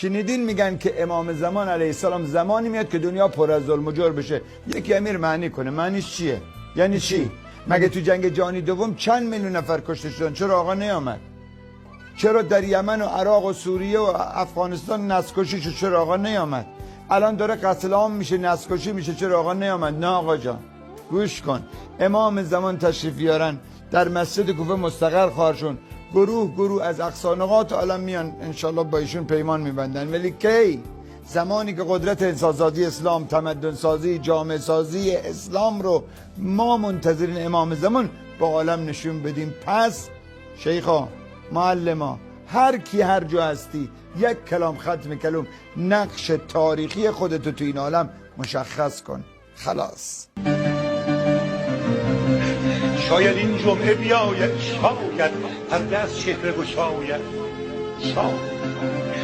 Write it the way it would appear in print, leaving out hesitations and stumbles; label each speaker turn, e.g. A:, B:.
A: شنیدین میگن که امام زمان علیه السلام زمانی میاد که دنیا پر از ظلم و جور بشه. یکی امیر معنی کنه، معنیش چیه؟ یعنی چی؟ مگه تو جنگ جهانی دوم چند میلیون نفر کشته شدن؟ چرا آقا نیامد؟ چرا در یمن و عراق و سوریه و افغانستان نسل‌کشی شد؟ چرا آقا نیامد؟ الان داره قتل عام میشه، نسل‌کشی میشه، چرا آقا نیامد؟ نه آقا جان گوش کن، امام زمان تشریف بیارن در مسجد کوفه مستقر خواهرشون، گروه از اقصا نقاط عالم میان انشالله با ایشون پیمان میبندن. ولی کی؟ زمانی که قدرت انسان‌سازی اسلام، تمدن سازی، جامعه سازی اسلام رو ما منتظرین امام زمان با عالم نشون بدیم. پس شیخا، معلما، هر کی هر جا هستی، یک کلام ختم کلام نقش تاریخی خودتو تو این عالم مشخص کن. خلاص.
B: شاید این جمعه بیاید، شاید پرده از چهره گشاید، شاید